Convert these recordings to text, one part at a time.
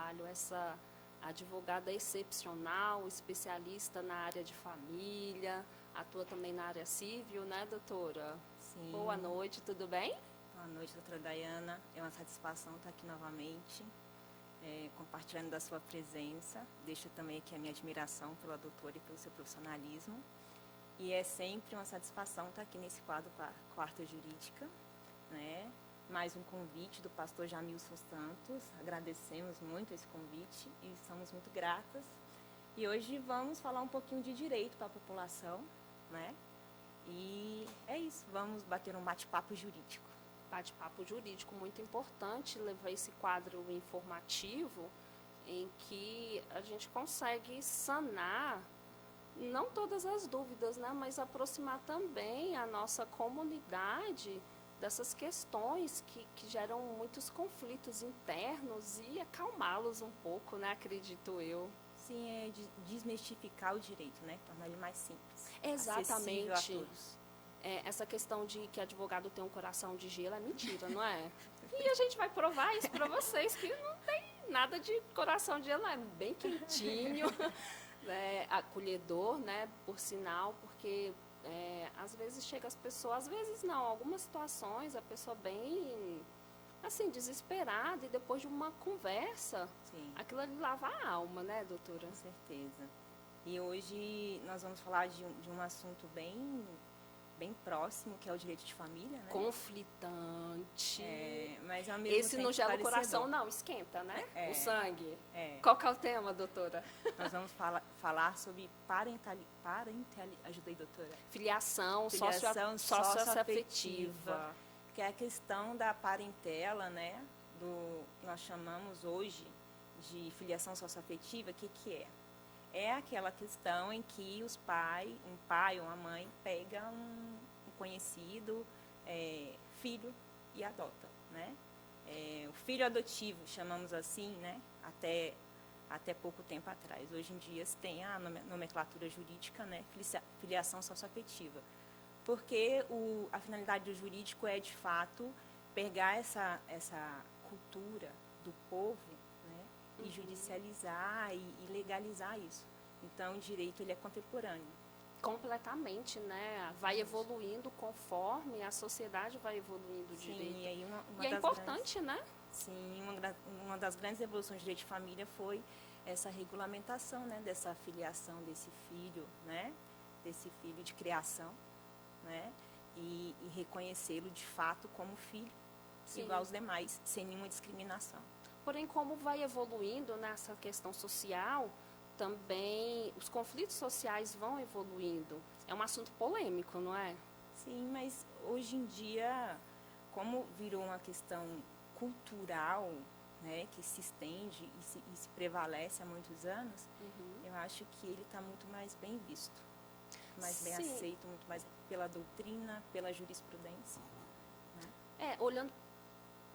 trabalho, essa advogada excepcional, especialista na área de família, atua também na área civil, né, doutora? Sim. Boa noite, tudo bem? Boa noite, doutora Dayana. É uma satisfação estar aqui novamente, compartilhando da sua presença. Deixo também aqui a minha admiração pela doutora e pelo seu profissionalismo. E é sempre uma satisfação estar aqui nesse quadro Quarta Jurídica, né? Mais um convite do pastor Jamilson Santos. Agradecemos muito esse convite e somos muito gratas. E hoje vamos falar um pouquinho de direito para a população, né? E é isso, vamos bater um bate-papo jurídico. Bate-papo jurídico muito importante, levar esse quadro informativo em que a gente consegue sanar não todas as dúvidas, né, mas aproximar também a nossa comunidade dessas questões que geram muitos conflitos internos e acalmá-los um pouco, né, acredito eu. Sim, é desmistificar o direito, né, tornar ele mais simples. Exatamente. Acessível a todos. Essa questão de que advogado tem um coração de gelo é mentira, não é? E a gente vai provar isso para vocês, que não tem nada de coração de gelo, é bem quentinho, né, acolhedor, né, por sinal, porque às vezes chega as pessoas, às vezes não, algumas situações a pessoa bem, assim, desesperada, e depois de uma conversa, Sim. Aquilo ali lava a alma, né, doutora? Com certeza. E hoje nós vamos falar de um assunto bem próximo, que é o direito de família, né? Conflitante. Mas ao mesmo Esse tempo não gela o esclarecedor. coração, não, esquenta, né? O sangue. É. Qual que é o tema, doutora? Nós vamos falar sobre ajudei, doutora? Filiação socioafetiva. Que é a questão da parentela, né? Do que nós chamamos hoje de filiação socioafetiva. O que é? É aquela questão em que um pai ou uma mãe pega um conhecido filho e adota, né? O filho adotivo, chamamos assim, né? Até pouco tempo atrás. Hoje em dia se tem a nomenclatura jurídica, né? Filiação socioafetiva. Porque a finalidade do jurídico é, de fato, pegar essa cultura do povo, né? E judicializar e legalizar isso. Então, o direito ele é contemporâneo. Completamente, né? Vai evoluindo conforme a sociedade vai evoluindo o direito. E aí e é importante, né? Sim, uma das grandes evoluções do direito de família foi essa regulamentação, né? Dessa filiação desse filho, né? Desse filho de criação, né? E reconhecê-lo, de fato, como filho, igual aos demais, sem nenhuma discriminação. Porém, como vai evoluindo nessa questão social, também os conflitos sociais vão evoluindo. É um assunto polêmico, não é? Sim, mas hoje em dia, como virou uma questão cultural, né, que se estende e se prevalece há muitos anos, eu acho que ele está muito mais bem visto, mais bem aceito, muito mais pela doutrina, pela jurisprudência. Né? Olhando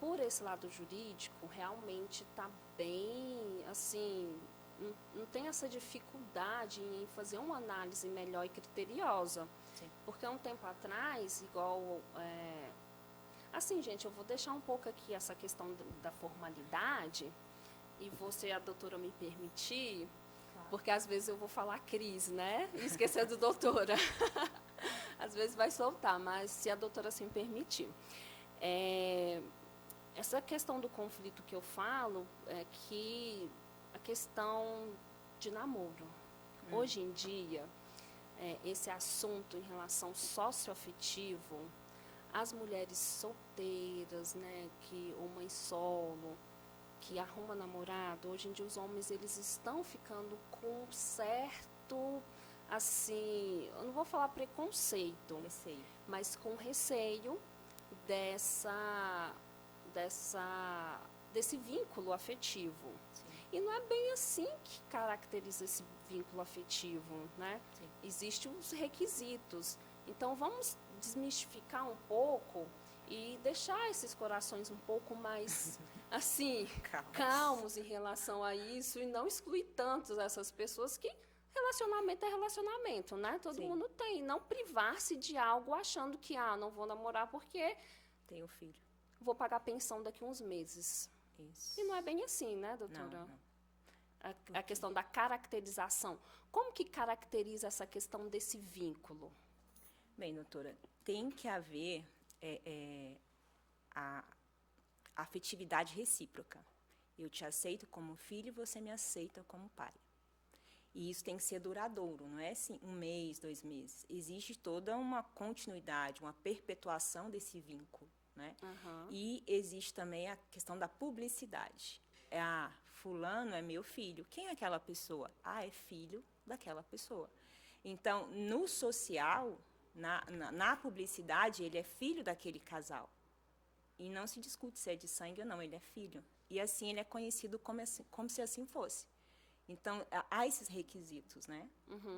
por esse lado jurídico, realmente está bem, assim, não tem essa dificuldade em fazer uma análise melhor e criteriosa. Sim. Porque há um tempo atrás, igual... Assim, gente, eu vou deixar um pouco aqui essa questão da formalidade, e você, a doutora, me permitir, claro. Porque às vezes eu vou falar Cris, né? E esquecer do doutora. Às vezes vai soltar, mas se a doutora assim permitir. Essa questão do conflito que eu falo é que a questão de namoro. Hoje em dia, esse assunto em relação socioafetivo, as mulheres solteiras, né, ou mãe solo, que arruma namorado, hoje em dia os homens eles estão ficando com certo, assim, eu não vou falar preconceito, mas com receio desse vínculo afetivo. Sim. E não é bem assim que caracteriza esse vínculo afetivo, né? Sim. Existem os requisitos. Então, vamos desmistificar um pouco e deixar esses corações um pouco mais, assim, calmos em relação a isso, e não excluir tanto essas pessoas que relacionamento é relacionamento, né? Todo mundo tem. Não privar-se de algo achando que, não vou namorar porque... tenho filho. Vou pagar pensão daqui a uns meses. Isso. E não é bem assim, né, doutora? Não. A questão da caracterização. Como que caracteriza essa questão desse vínculo? Bem, doutora, tem que haver a afetividade recíproca. Eu te aceito como filho e você me aceita como pai. E isso tem que ser duradouro, não é assim 1 mês, 2 meses. Existe toda uma continuidade, uma perpetuação desse vínculo, né? E existe também a questão da publicidade. Fulano é meu filho. Quem é aquela pessoa? É filho daquela pessoa. Então, no social, na publicidade, ele é filho daquele casal. E não se discute se é de sangue ou não, ele é filho. E assim ele é conhecido como se assim fosse. Então, há esses requisitos, né?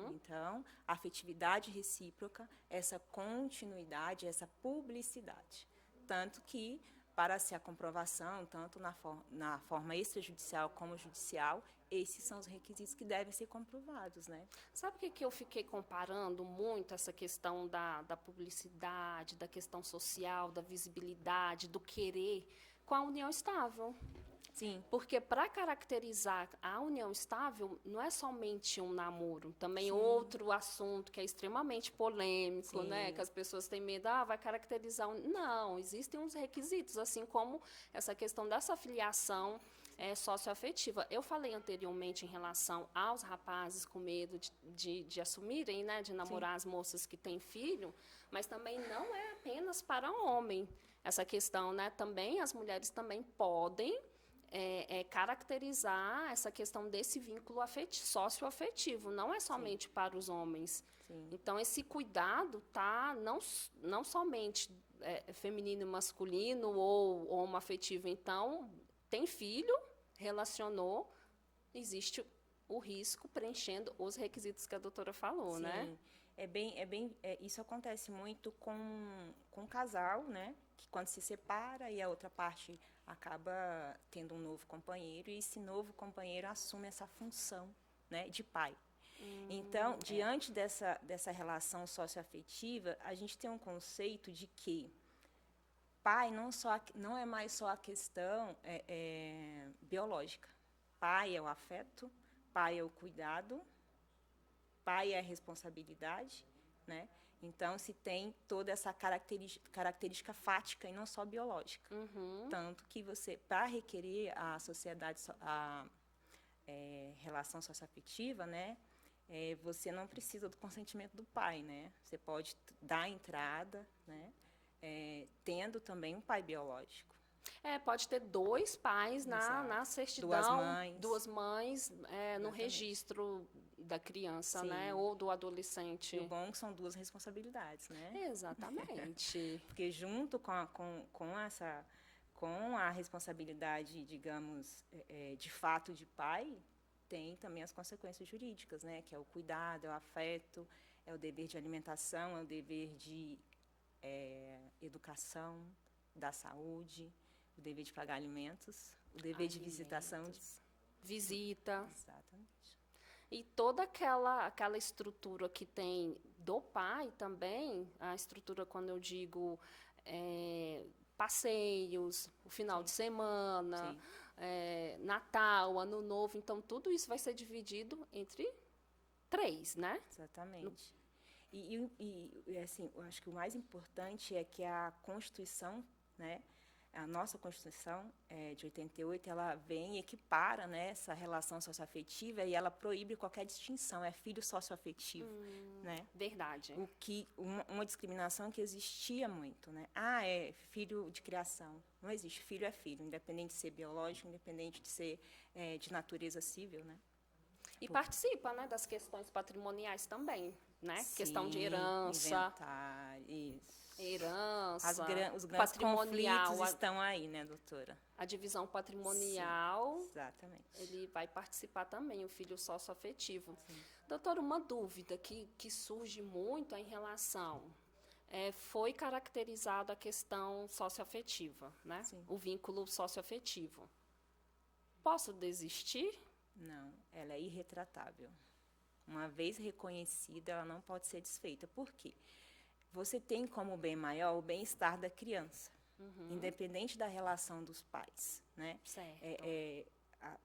Então, a afetividade recíproca, essa continuidade, essa publicidade. Tanto que, para se a comprovação, tanto na forma extrajudicial como judicial, esses são os requisitos que devem ser comprovados, né? Sabe o que eu fiquei comparando muito essa questão da publicidade, da questão social, da visibilidade, do querer, com a união estável? Sim. Porque para caracterizar a união estável, não é somente um namoro, também Sim. outro assunto que é extremamente polêmico, Sim. né? Que as pessoas têm medo, vai caracterizar. Não, existem uns requisitos, assim como essa questão dessa filiação socioafetiva. Eu falei anteriormente em relação aos rapazes com medo de assumirem, né? De namorar as moças que têm filho, mas também não é apenas para homem essa questão, né? Também as mulheres também podem caracterizar essa questão desse vínculo socioafetivo, não é somente para os homens. Sim. Então, esse cuidado tá não somente feminino e masculino ou homoafetivo. Então, tem filho, relacionou, existe o risco preenchendo os requisitos que a doutora falou, Sim. né? Isso acontece muito com casal, né? Que quando se separa e a outra parte acaba tendo um novo companheiro e esse novo companheiro assume essa função, né, de pai. Então, diante dessa relação socioafetiva, a gente tem um conceito de que pai não é mais só a questão biológica. Pai é o afeto, pai é o cuidado, pai é a responsabilidade, né? Então, se tem toda essa característica fática e não só biológica. Tanto que você, para requerer a sociedade, relação socioafetiva, né? Você não precisa do consentimento do pai, né? Você pode dar entrada, né? Tendo também um pai biológico. Pode ter 2 pais na certidão, 2 mães no registro da criança, Sim. né? Ou do adolescente. E o bom é que são 2 responsabilidades, né? Exatamente. Porque junto com a responsabilidade, digamos, de fato de pai, tem também as consequências jurídicas, né? Que é o cuidado, é o afeto, é o dever de alimentação, é o dever de educação, da saúde, o dever de pagar alimentos, o dever de visitação. Visita. Exatamente. E toda aquela estrutura que tem do pai também, a estrutura quando eu digo passeios, o final de semana, Natal, Ano Novo, então tudo isso vai ser dividido entre 3, né? Exatamente. E assim, eu acho que o mais importante é que a Constituição, né, a nossa Constituição de 88, ela vem e equipara, né, essa relação socioafetiva e ela proíbe qualquer distinção, é filho socioafetivo, né? Verdade. Uma discriminação que existia muito, né? É filho de criação. Não existe, filho é filho, independente de ser biológico, independente de ser de natureza civil, né? E participa, né, das questões patrimoniais também, né? Sim, questão de herança. Inventário, isso. Herança, Os grandes patrimonial, conflitos estão aí, né, doutora? A divisão patrimonial. Sim, exatamente. Ele vai participar também, o filho socioafetivo. Doutora, uma dúvida que surge muito em relação... foi caracterizado a questão socioafetiva, né? Sim. O vínculo socioafetivo. Posso desistir? Não, ela é irretratável. Uma vez reconhecida, ela não pode ser desfeita. Por quê? Você tem como bem maior o bem-estar da criança. independente da relação dos pais, né? Certo.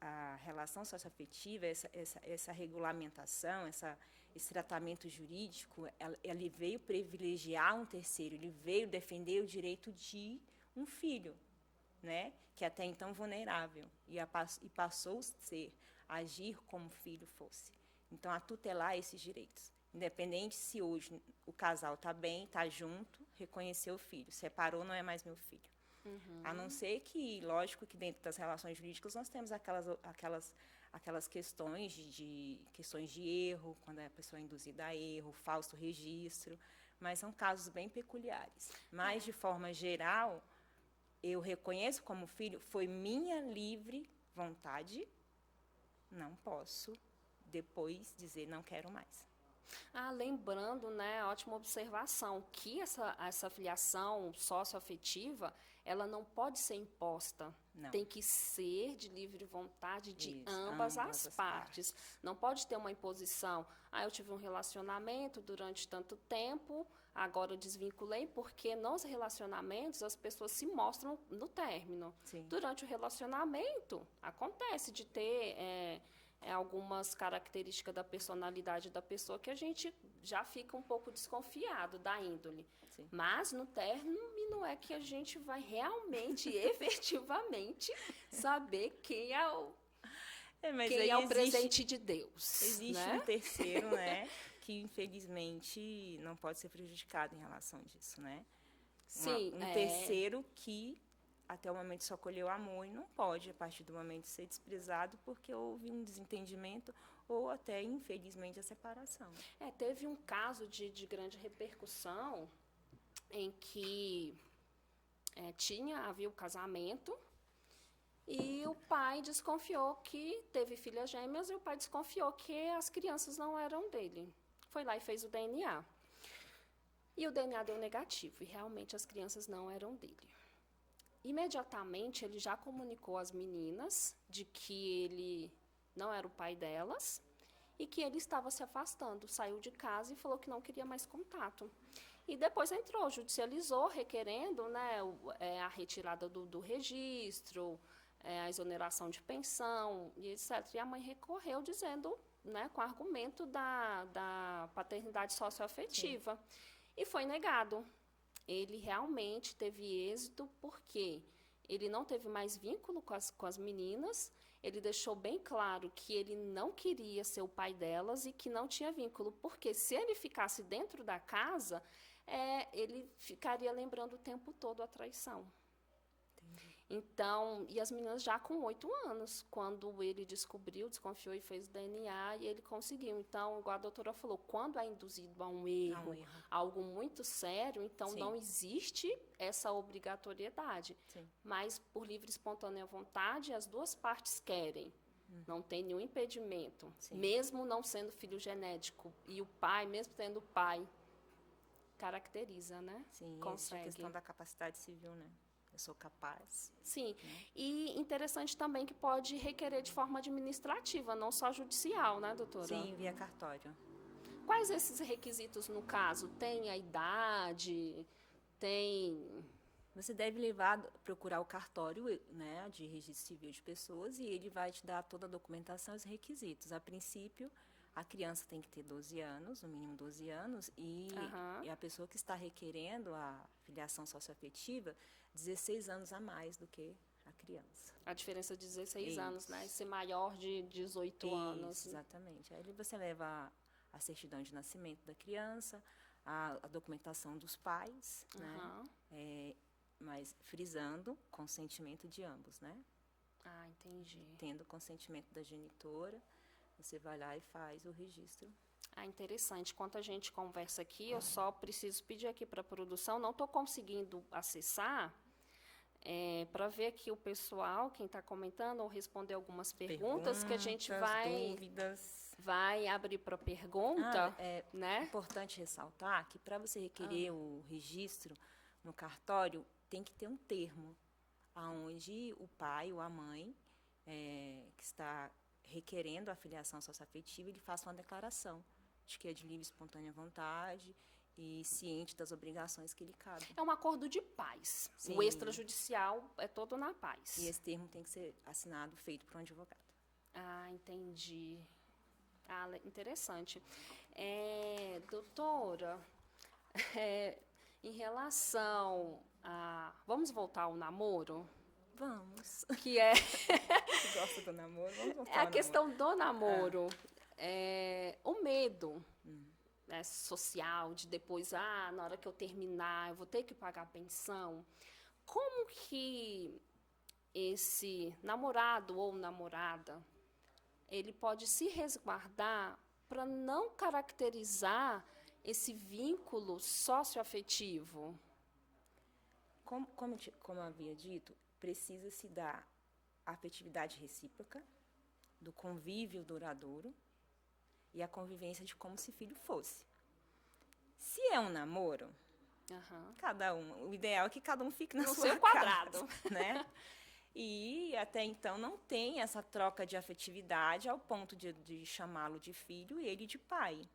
A relação socioafetiva, essa regulamentação, esse tratamento jurídico, ele veio privilegiar um terceiro, ele veio defender o direito de um filho, né? Que até então vulnerável, e passou a agir como filho fosse. Então, a tutelar esses direitos. Independente se hoje o casal está bem, está junto, reconheceu o filho. Separou, não é mais meu filho. A não ser que, lógico, que dentro das relações jurídicas nós temos aquelas questões questões de erro, quando a pessoa é induzida a erro, falso registro, mas são casos bem peculiares. Mas, de forma geral, eu reconheço como filho, foi minha livre vontade, não posso depois dizer não quero mais. Lembrando, né, ótima observação, que essa filiação socioafetiva, ela não pode ser imposta. Não. Tem que ser de livre vontade de Isso, ambas as partes. Não pode ter uma imposição. Eu tive um relacionamento durante tanto tempo, agora eu desvinculei, porque nos relacionamentos as pessoas se mostram no término. Sim. Durante o relacionamento, acontece de ter algumas características da personalidade da pessoa que a gente já fica um pouco desconfiado da índole. Sim. Mas no término é que a gente vai realmente, efetivamente, saber quem é o presente de Deus. Existe, né? Um terceiro, né, que infelizmente não pode ser prejudicado em relação disso, né? Sim. Terceiro que até o momento só colheu amor e não pode, a partir do momento, ser desprezado porque houve um desentendimento ou até, infelizmente, a separação. Teve um caso de grande repercussão em que havia o casamento e o pai desconfiou que teve filhas gêmeas e o pai desconfiou que as crianças não eram dele. Foi lá e fez o DNA. E o DNA deu negativo e realmente as crianças não eram dele. Imediatamente, ele já comunicou às meninas de que ele não era o pai delas e que ele estava se afastando. Saiu de casa e falou que não queria mais contato. E depois entrou, judicializou, requerendo, né, a retirada do registro, a exoneração de pensão, e etc. E a mãe recorreu dizendo, né, com o argumento da paternidade socioafetiva. Sim. E foi negado. Ele realmente teve êxito porque ele não teve mais vínculo com as meninas, ele deixou bem claro que ele não queria ser o pai delas e que não tinha vínculo, porque se ele ficasse dentro da casa, ele ficaria lembrando o tempo todo a traição. Entendi. Então, e as meninas já com 8 anos, quando ele desconfiou e fez o DNA, e ele conseguiu. Então, igual a doutora falou, quando é induzido a um erro, algo muito sério, então Sim. não existe essa obrigatoriedade. Sim. Mas, por livre e espontânea vontade, as duas partes querem. Não tem nenhum impedimento. Sim. Mesmo não sendo filho genético. E o pai, mesmo tendo pai, caracteriza, né? Sim, consegue. Existe a questão da capacidade civil, né? Eu sou capaz. Sim, e interessante também que pode requerer de forma administrativa, não só judicial, né, doutora? Sim, via cartório. Quais esses requisitos, no caso? Tem a idade? Tem... Você deve procurar o cartório, né, de registro civil de pessoas, e ele vai te dar toda a documentação e os requisitos. A princípio, a criança tem que ter 12 anos, no mínimo 12 anos, e a pessoa que está requerendo a filiação socioafetiva, 16 anos a mais do que a criança. A diferença de 16 anos, né? E ser maior de 18 anos. Exatamente. Aí você leva a certidão de nascimento da criança, a documentação dos pais, né? Mas frisando consentimento de ambos, né? Entendi. Tendo consentimento da genitora, você vai lá e faz o registro. Interessante. Enquanto a gente conversa aqui, eu só preciso pedir aqui para a produção, não estou conseguindo acessar, para ver aqui o pessoal, quem está comentando, ou responder algumas perguntas que a gente vai abrir para pergunta. É importante ressaltar que para você requerer o registro no cartório, tem que ter um termo, onde o pai ou a mãe que está requerendo a filiação socioafetiva, ele faça uma declaração de que é de livre e espontânea vontade e ciente das obrigações que lhe cabem. É um acordo de paz. Sim. O extrajudicial é todo na paz. E esse termo tem que ser assinado, feito por um advogado. Ah, entendi. Ah, interessante. Doutora, em relação a... Vamos voltar ao namoro? Vamos. Que é... Você gosta do namoro? Vamos voltar É a ao questão do namoro. O medo né, social de depois, na hora que eu terminar, eu vou ter que pagar a pensão. Como que esse namorado ou namorada, ele pode se resguardar para não caracterizar esse vínculo socioafetivo? Como eu havia dito, precisa se dar a afetividade recíproca, do convívio duradouro e a convivência de como se filho fosse. Se é um namoro, o ideal é que cada um fique na no sua seu quadrado, casa, né? E até então não tem essa troca de afetividade ao ponto de chamá-lo de filho e ele de pai,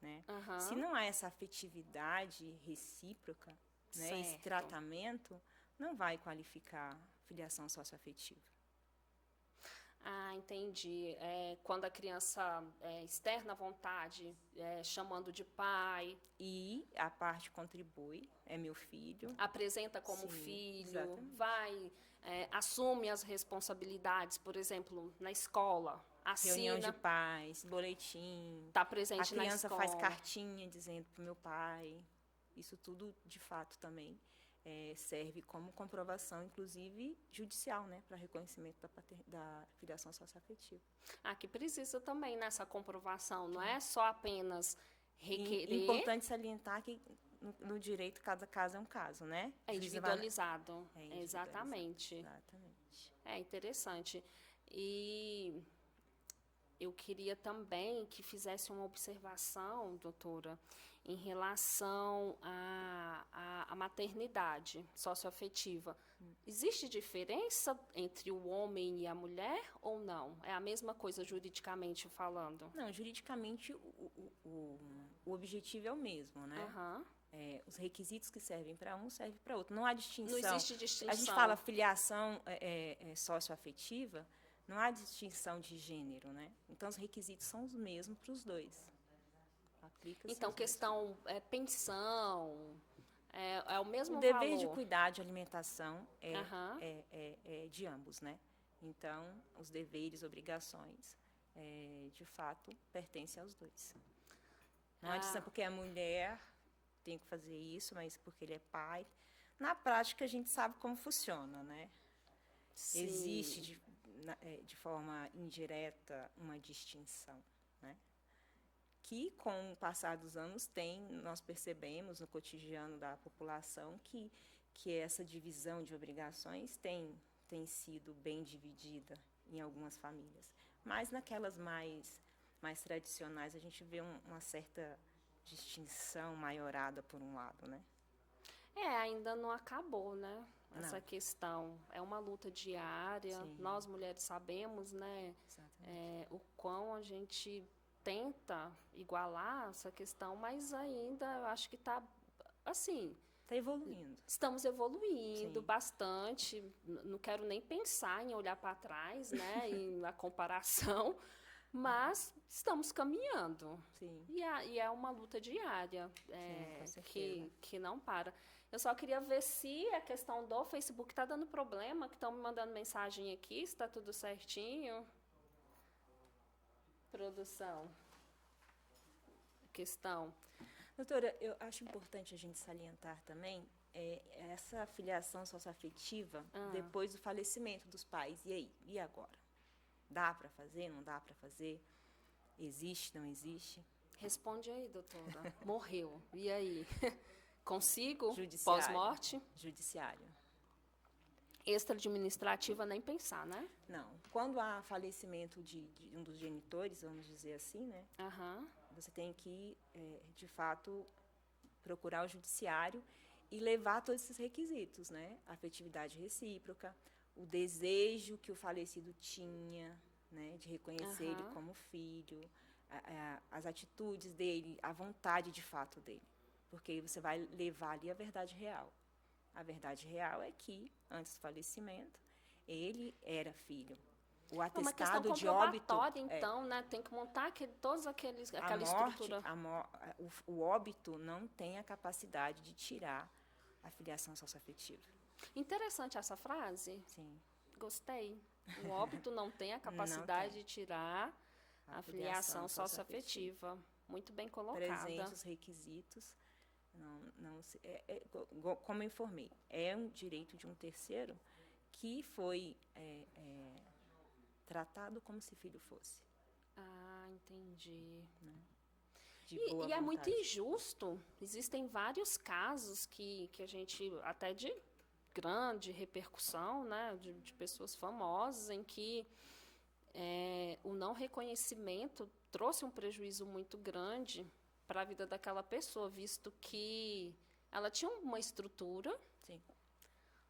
né? Se não há essa afetividade recíproca, né, esse tratamento, não vai qualificar filiação socioafetiva. Ah, entendi. Quando a criança externa a vontade, chamando de pai. E a parte contribui, é meu filho. Apresenta como Sim, filho, exatamente. vai, assume as responsabilidades, por exemplo, na escola. Assina, reunião de pais, boletim. Está presente na escola. A criança faz cartinha dizendo para o meu pai. Isso tudo, de fato, também serve como comprovação, inclusive judicial, né, para reconhecimento da filiação socioafetiva. Que precisa também nessa comprovação, não é só apenas requerer. É importante salientar que no direito cada caso é um caso, né? É individualizado. Exatamente. Exatamente. É interessante. E eu queria também que fizesse uma observação, doutora, em relação à maternidade socioafetiva. Existe diferença entre o homem e a mulher ou não? É a mesma coisa juridicamente falando? Não, juridicamente o objetivo é o mesmo, né? Os requisitos que servem para um servem para outro. Não há distinção. Não existe distinção. A gente fala filiação socioafetiva, não há distinção de gênero, né? Então, os requisitos são os mesmos para os dois. Então, questão pensão, é o mesmo valor. O dever valor. de cuidado, de alimentação é de ambos, né? Então, os deveres, obrigações, de fato, pertencem aos dois. Não é distinção porque a mulher tem que fazer isso, mas porque ele é pai. Na prática, a gente sabe como funciona, né? Sim. Existe, de forma indireta, uma distinção, né? Que, com o passar dos anos, nós percebemos no cotidiano da população que essa divisão de obrigações tem sido bem dividida em algumas famílias. Mas naquelas mais tradicionais, a gente vê uma certa distinção maiorada por um lado, né? Ainda não acabou, né? Essa questão. É uma luta diária. Sim. Nós, mulheres, sabemos, né? O quão a gente tenta igualar essa questão, mas ainda eu acho que está, assim... Está evoluindo. Estamos evoluindo. Sim. Bastante. Não quero nem pensar em olhar para trás, né? Na comparação. Mas estamos caminhando. Sim. E é uma luta diária, que não para. Eu só queria ver se a questão do Facebook está dando problema, que estão me mandando mensagem aqui, se está tudo certinho. Produção. Questão. Doutora, eu acho importante a gente salientar também essa filiação socioafetiva depois do falecimento dos pais. E aí? E agora? Dá para fazer? Não dá para fazer? Existe? Não existe? Responde aí, doutora. Morreu. E aí? Consigo? Judiciário. Pós-morte? Judiciário. Extra-administrativa, nem pensar, né? Não. Quando há falecimento de um dos genitores, vamos dizer assim, né? Você tem que, de fato, procurar o judiciário e levar todos esses requisitos, né? A afetividade recíproca, o desejo que o falecido tinha, né, de reconhecer ele como filho, as atitudes dele, a vontade de fato dele. porque você vai levar ali a verdade real. A verdade real é que, antes do falecimento, ele era filho. O É uma questão atestado de óbito... comprobatória, então, né? Tem que montar aquela estrutura. O óbito não tem a capacidade de tirar a filiação socioafetiva. Interessante essa frase. Sim. Gostei. O óbito não tem a capacidade de tirar a filiação socioafetiva. Muito bem colocada. Presentes os requisitos. Como eu informei, é um direito de um terceiro que foi tratado como se filho fosse. Ah, entendi. Né? E é muito injusto. Existem vários casos que a gente, até de grande repercussão, né, de pessoas famosas, em que o não reconhecimento trouxe um prejuízo muito grande para a vida daquela pessoa, visto que ela tinha uma estrutura, sim,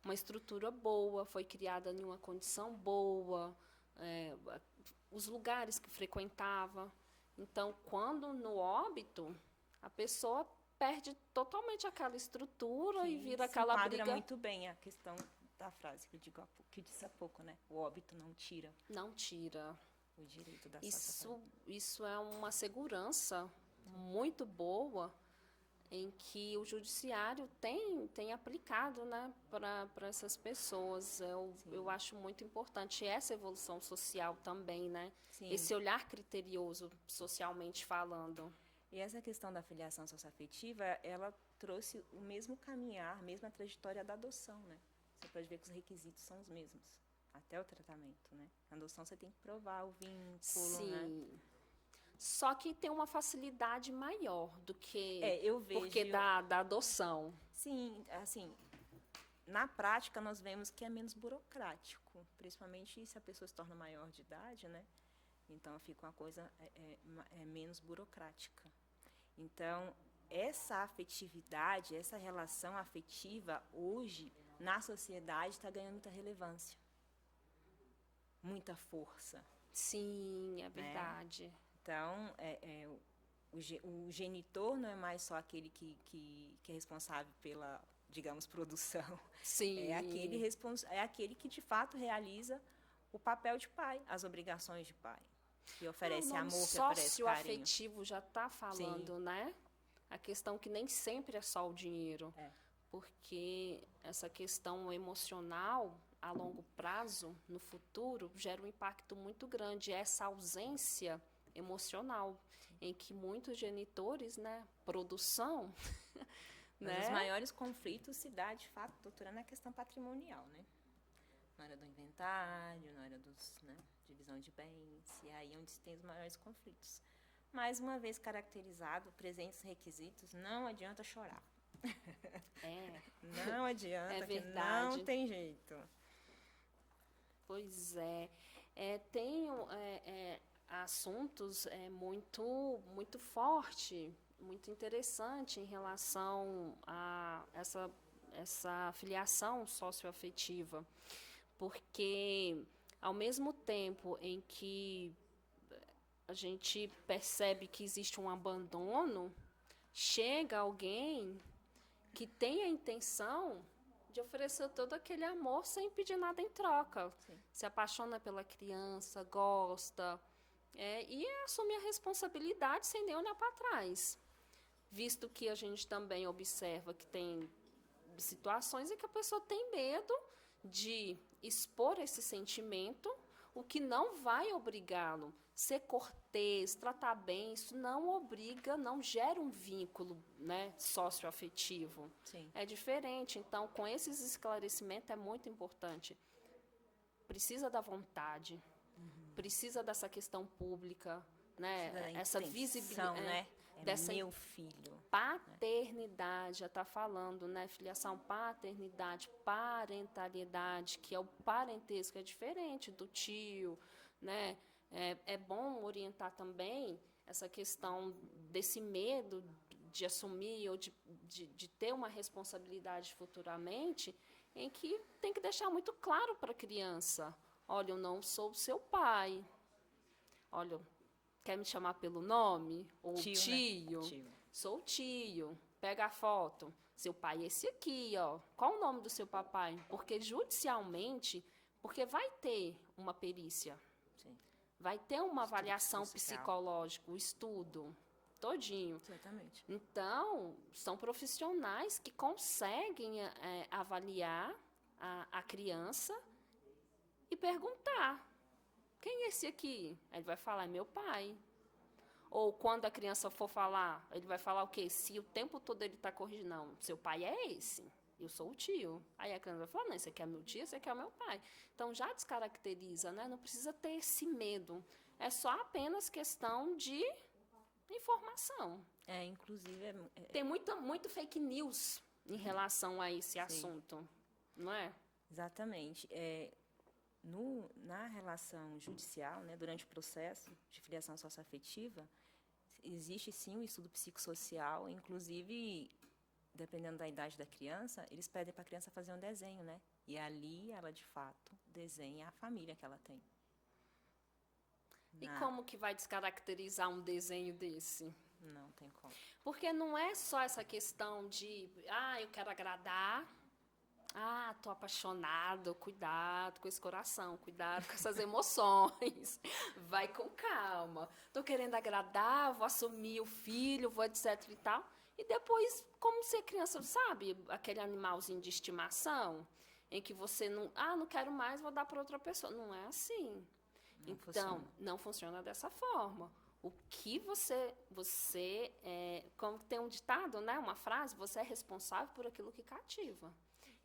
uma estrutura boa, foi criada em uma condição boa, os lugares que frequentava. Então, quando no óbito, a pessoa perde totalmente aquela estrutura e vira aquela briga. Enquadra muito bem a questão da frase que eu disse há pouco, né? O óbito não tira. Não tira. O direito da Isso é uma segurança muito boa em que o judiciário tem aplicado, né, para essas pessoas. Eu acho muito importante essa evolução social também, né? Sim. Esse olhar criterioso, socialmente falando. E essa questão da filiação socioafetiva, ela trouxe o mesmo caminhar, a mesma trajetória da adoção, né? Você pode ver que os requisitos são os mesmos, até o tratamento, né? Na adoção você tem que provar o vínculo, sim, né? Só que tem uma facilidade maior do que eu vejo, porque da adoção. Sim, assim, na prática nós vemos que é menos burocrático, principalmente se a pessoa se torna maior de idade, né? Então fica uma coisa menos burocrática. Então, essa afetividade, essa relação afetiva, hoje, na sociedade, está ganhando muita relevância. Muita força. Sim, é verdade. Né? Então, o genitor não é mais só aquele que é responsável pela, digamos, produção. Sim. É aquele que, de fato, realiza o papel de pai, as obrigações de pai. Que oferece amor, que oferece carinho. Socioafetivo já está falando, sim, né? A questão que nem sempre é só o dinheiro. Porque essa questão emocional, a longo prazo, no futuro, gera um impacto muito grande. Essa ausência emocional, em que muitos genitores, né, produção... né? Os maiores conflitos se dá, de fato, doutora, na questão patrimonial, né? Na hora do inventário, na hora dos, né, divisão de bens, e aí é onde se tem os maiores conflitos. Mais uma vez caracterizado, presentes requisitos, não adianta chorar. Não adianta, que não tem jeito. Pois é. Tem assuntos muito forte, muito interessante em relação a essa filiação socioafetiva, porque ao mesmo tempo em que a gente percebe que existe um abandono, chega alguém que tem a intenção de oferecer todo aquele amor sem pedir nada em troca. Sim. Se apaixona pela criança, gosta, e assume a responsabilidade sem nem olhar para trás. Visto que a gente também observa que tem situações em que a pessoa tem medo de expor esse sentimento, o que não vai obrigá-lo. Ser cortês, tratar bem, isso não obriga, não gera um vínculo, né, socioafetivo. Sim. É diferente. Então, com esses esclarecimentos é muito importante. Precisa da vontade, precisa dessa questão pública, né, essa visibilidade, né? Dessa meu filho. Paternidade, já está falando, né? Filiação, paternidade, parentalidade, que é o parentesco, é diferente do tio, né? É bom orientar também essa questão desse medo de assumir ou de ter uma responsabilidade futuramente, em que tem que deixar muito claro para a criança: olha, eu não sou seu pai. Olha, quer me chamar pelo nome? Ou tio? Né? Tio. Sou tio. pega a foto. Seu pai é esse aqui, ó. Qual o nome do seu papai? Porque judicialmente, porque vai ter uma perícia. Sim. Vai ter uma avaliação psicossocial. psicológica, o estudo todinho. Exatamente. Então, são profissionais que conseguem avaliar a criança e perguntar: quem é esse aqui? Aí ele vai falar: é meu pai. Ou quando a criança for falar, ele vai falar o quê? Se o tempo todo ele está corrigindo, não, seu pai é esse, eu sou o tio. Aí a criança vai falar: não, esse aqui é meu tio, esse aqui é o meu pai. Então já descaracteriza, né? Não precisa ter esse medo. É só apenas questão de informação. Inclusive... Tem muito fake news em relação a esse assunto, não é? Exatamente. Na relação judicial, né, durante o processo de filiação socioafetiva, existe sim um estudo psicossocial, inclusive, dependendo da idade da criança, eles pedem para a criança fazer um desenho, né? E ali ela, de fato, desenha a família que ela tem. E como que vai descaracterizar um desenho desse? Não tem como. Porque não é só essa questão de, eu quero agradar, tô apaixonado, cuidado com esse coração, cuidado com essas emoções, vai com calma. Tô querendo agradar, vou assumir o filho, vou etc e tal. E depois, como ser criança, sabe, aquele animalzinho de estimação, em que você não quero mais, vou dar para outra pessoa. Não é assim. Não funciona dessa forma. O que como tem um ditado, né, uma frase, você é responsável por aquilo que cativa.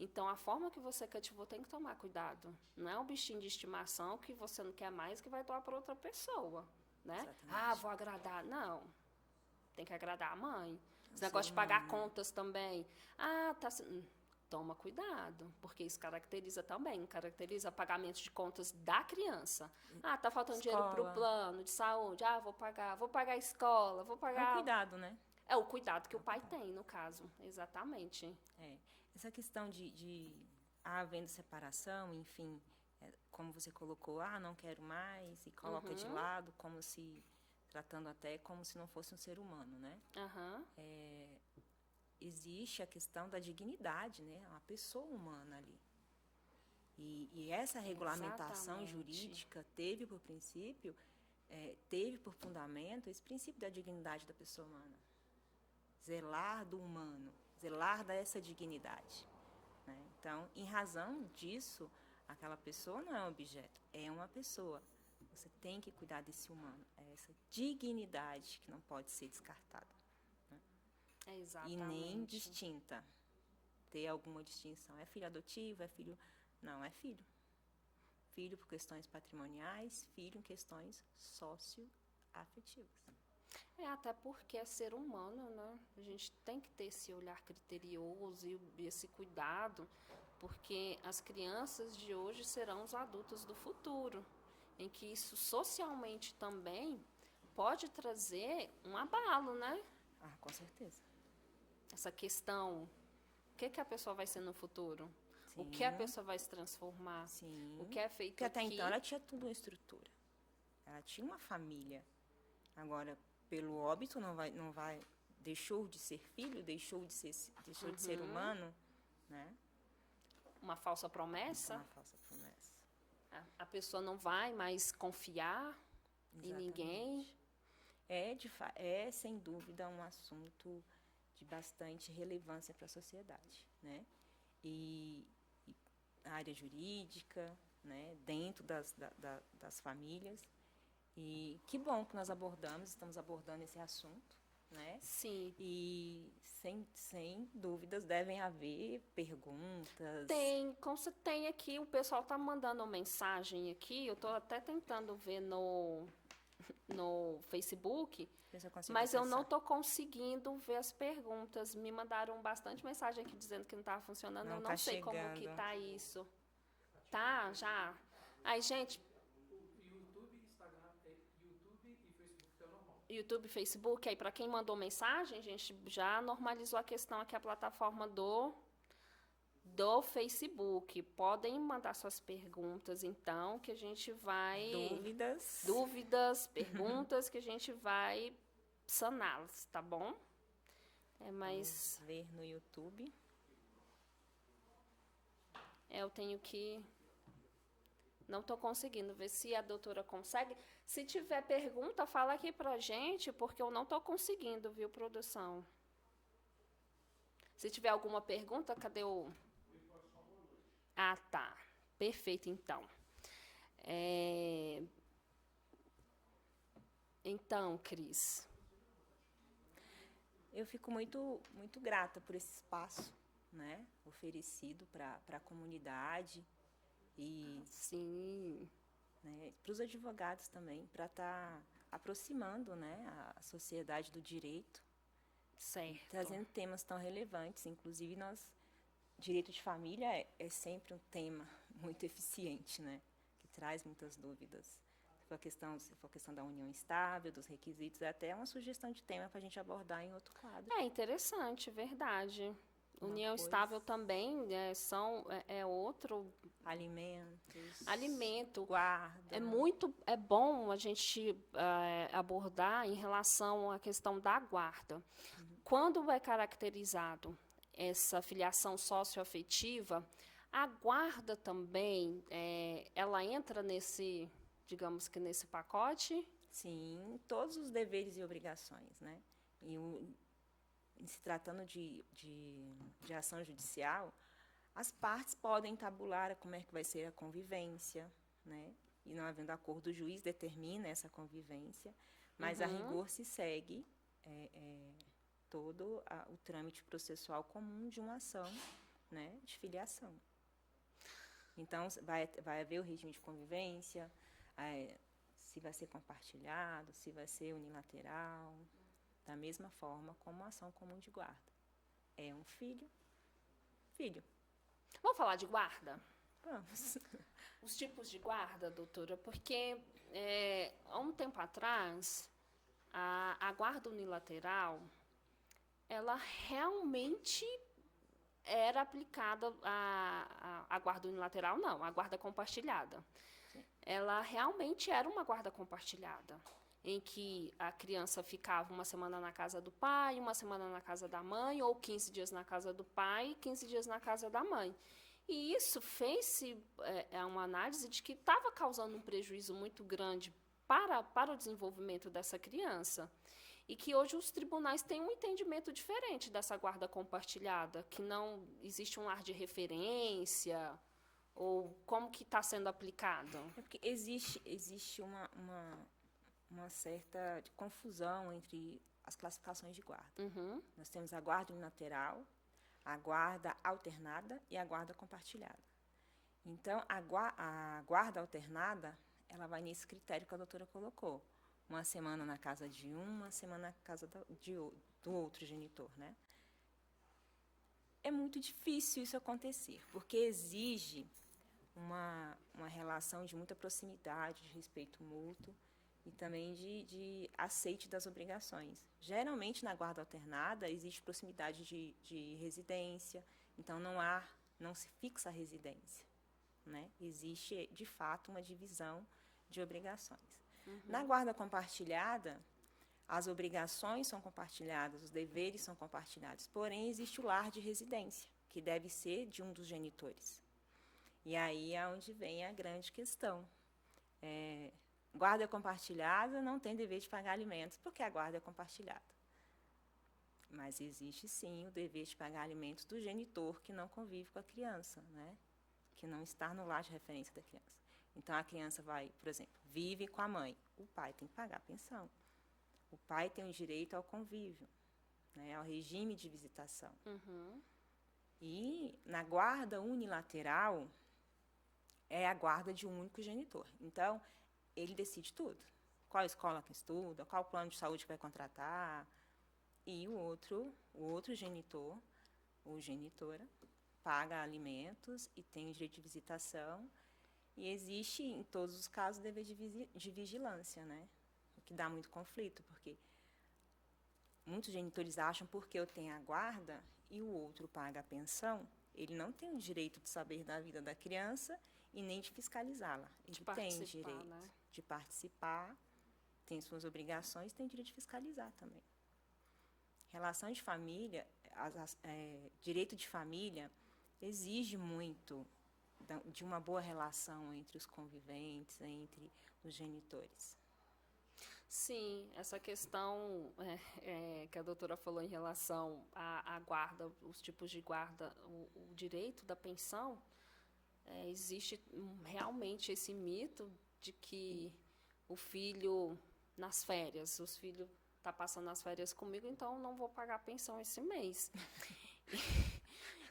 Então, a forma que você cativou tem que tomar cuidado. Não é um bichinho de estimação que você não quer mais que vai doar para outra pessoa, né? Exatamente. Vou agradar. Não. Tem que agradar a mãe. Esse negócio de pagar contas também. Toma cuidado, porque isso caracteriza pagamento de contas da criança. Tá faltando dinheiro para o plano de saúde. Vou pagar a escola, vou pagar... É um cuidado, né? É o cuidado que o pai tem, no caso. Exatamente. Essa questão de havendo separação, enfim, como você colocou, não quero mais, e coloca de lado, como se... tratando até como se não fosse um ser humano, né? Existe a questão da dignidade, né? Uma pessoa humana ali. E essa regulamentação jurídica teve por princípio, teve por fundamento esse princípio da dignidade da pessoa humana. Zelar do humano, zelar dessa dignidade. Né? Então, em razão disso, aquela pessoa não é um objeto, é uma pessoa. Você tem que cuidar desse humano. É essa dignidade que não pode ser descartada. Exatamente. E nem distinta. Ter alguma distinção. É filho adotivo, é filho... Não, é filho. Filho por questões patrimoniais, filho em questões socioafetivas. Até porque é ser humano, né? A gente tem que ter esse olhar criterioso e esse cuidado, porque as crianças de hoje serão os adultos do futuro, em que isso socialmente também pode trazer um abalo, né? Com certeza. Essa questão, o que a pessoa vai ser no futuro? Sim. O que a pessoa vai se transformar? Sim. O que é feito Porque até aqui... então ela tinha tudo uma estrutura. Ela tinha uma família. Agora, pelo óbito, não vai deixou de ser filho, deixou de ser humano, né? Uma falsa promessa. Uma falsa promessa. A pessoa não vai mais confiar em ninguém. É, sem dúvida, um assunto de bastante relevância para a sociedade, né? E a área jurídica, né? Dentro das famílias. E que bom que nós estamos abordando esse assunto, né? Sim. E sem dúvidas devem haver perguntas. Tem aqui, o pessoal está mandando uma mensagem aqui, eu estou até tentando ver no Facebook, mas eu não estou conseguindo ver as perguntas. Me mandaram bastante mensagem aqui dizendo que não estava funcionando, eu não sei como que está isso. Tá, já. Aí, gente... YouTube e Facebook, aí para quem mandou mensagem, a gente já normalizou a questão aqui, a plataforma do Facebook. Podem mandar suas perguntas, então, que a gente vai... Dúvidas, perguntas, que a gente vai saná-las, tá bom? Mas Vamos ver no YouTube. eu tenho que... Não estou conseguindo ver se a doutora consegue. Se tiver pergunta, fala aqui pra gente, porque eu não estou conseguindo, viu, produção? Se tiver alguma pergunta, cadê o... Ah, tá. Perfeito, então. Então, Cris. Eu fico muito grata por esse espaço, né, oferecido para a comunidade e, Sim, né, para os advogados também, para estar aproximando, né, a sociedade do direito, certo. trazendo temas tão relevantes. Inclusive, direito de família é sempre um tema muito eficiente, né, que traz muitas dúvidas. Se for a questão da união estável, dos requisitos, é até uma sugestão de tema para a gente abordar em outro quadro. É interessante, verdade. Uma União coisa- estável também é outro Alimentos, alimento. guarda. É bom a gente abordar em relação à questão da guarda. Quando é caracterizado essa filiação socioafetiva, a guarda também, ela entra nesse, digamos que nesse pacote? Sim, todos os deveres e obrigações, né? Em se tratando de ação judicial, as partes podem tabular como é que vai ser a convivência, né? E não havendo acordo, o juiz determina essa convivência, mas a rigor se segue todo o trâmite processual comum de uma ação, né, de filiação. Então, vai haver o regime de convivência, se vai ser compartilhado, se vai ser unilateral, da mesma forma como a ação comum de guarda. É um filho. Vamos falar de guarda? Vamos. Os tipos de guarda, doutora, porque há um tempo atrás, a guarda unilateral, ela realmente era aplicada a guarda unilateral, não, a guarda compartilhada. Sim. Ela realmente era uma guarda compartilhada, em que a criança ficava uma semana na casa do pai, uma semana na casa da mãe, ou 15 dias na casa do pai e 15 dias na casa da mãe. E isso fez-se uma análise de que estava causando um prejuízo muito grande para o desenvolvimento dessa criança. E que hoje os tribunais têm um entendimento diferente dessa guarda compartilhada, que não existe um lar de referência, ou como que está sendo aplicado? É porque existe uma certa confusão entre as classificações de guarda. Nós temos a guarda unilateral, a guarda alternada e a guarda compartilhada. Então, a guarda alternada, ela vai nesse critério que a doutora colocou. Uma semana na casa de uma semana na casa do outro genitor, né? É muito difícil isso acontecer, porque exige uma relação de muita proximidade, de respeito mútuo e também de aceite das obrigações. Geralmente, na guarda alternada, existe proximidade de residência, então não se fixa a residência, né? Existe, de fato, uma divisão de obrigações. Na guarda compartilhada, as obrigações são compartilhadas, os deveres são compartilhados, porém, existe o lar de residência, que deve ser de um dos genitores. E aí é onde vem a grande questão. Guarda compartilhada não tem dever de pagar alimentos, porque a guarda é compartilhada. Mas existe, sim, o dever de pagar alimentos do genitor que não convive com a criança, né? Que não está no lar de referência da criança. Então, a criança vai, por exemplo, vive com a mãe. O pai tem que pagar a pensão. O pai tem o direito ao convívio, né, ao regime de visitação. E na guarda unilateral, é a guarda de um único genitor. Então, ele decide tudo. Qual escola que estuda, qual plano de saúde que vai contratar. E o outro genitor, ou genitora, paga alimentos e tem o direito de visitação. E existe, em todos os casos, dever de vigilância, né? O que dá muito conflito, porque muitos genitores acham que porque eu tenho a guarda e o outro paga a pensão, ele não tem o direito de saber da vida da criança e nem de fiscalizá-la. Ele tem direito, né, de participar, tem suas obrigações, tem direito de fiscalizar também. Relação de família, direito de família exige muito de uma boa relação entre os conviventes, entre os genitores. Sim, essa questão que a doutora falou em relação à guarda, os tipos de guarda, o direito da pensão, existe realmente esse mito de que o filho, nas férias, os filhos tá passando as férias comigo, então não vou pagar a pensão esse mês.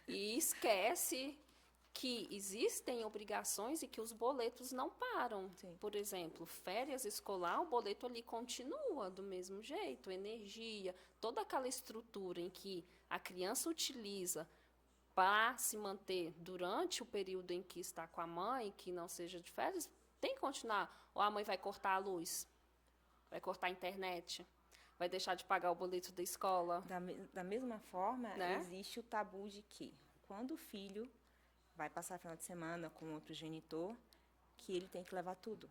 E esquece que existem obrigações e que os boletos não param. Sim. Por exemplo, férias escolar, o boleto ali continua do mesmo jeito, energia, toda aquela estrutura em que a criança utiliza para se manter durante o período em que está com a mãe, que não seja de férias, tem que continuar. Ou a mãe vai cortar a luz, vai cortar a internet, vai deixar de pagar o boleto da escola. Da mesma forma, né? Existe o tabu de que, quando o filho vai passar final de semana com outro genitor, que ele tem que levar tudo.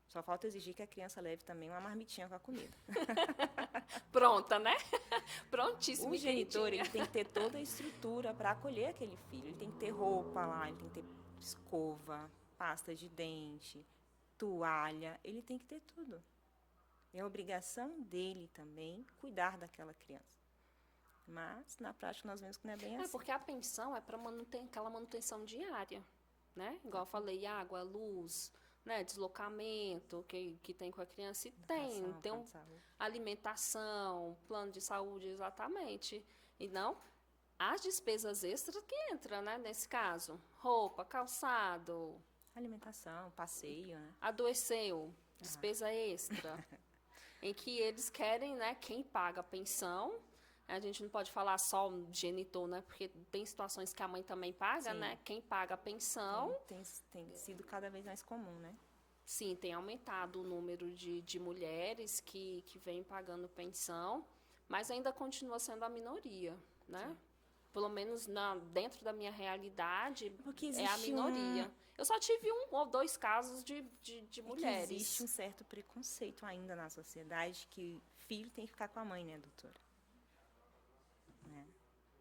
Só falta exigir que a criança leve também uma marmitinha com a comida. Pronta, né? Prontíssimo. O genitor, ele tem que ter toda a estrutura para acolher aquele filho. Ele tem que ter roupa lá, ele tem que ter escova, pasta de dente, toalha. Ele tem que ter tudo. É obrigação dele também cuidar daquela criança. Mas, na prática, nós vemos que não é bem assim. Porque a pensão é para aquela manutenção diária, né? Igual eu falei, água, luz, né? Deslocamento que tem com a criança. E tem alimentação, plano de saúde, exatamente. E não as despesas extras que entram, né? Nesse caso, roupa, calçado. Alimentação, passeio, né? Adoeceu, despesa extra. Em que eles querem, né? Quem paga a pensão. A gente não pode falar só genitor, né? Porque tem situações que a mãe também paga, Sim. né? Quem paga a pensão. Tem sido cada vez mais comum, né? Sim, tem aumentado o número de mulheres que vêm pagando pensão, mas ainda continua sendo a minoria, né? Sim. Pelo menos dentro da minha realidade, é a minoria. Eu só tive 1 ou 2 casos de mulheres. Que existe um certo preconceito ainda na sociedade que filho tem que ficar com a mãe, né, doutora? Né?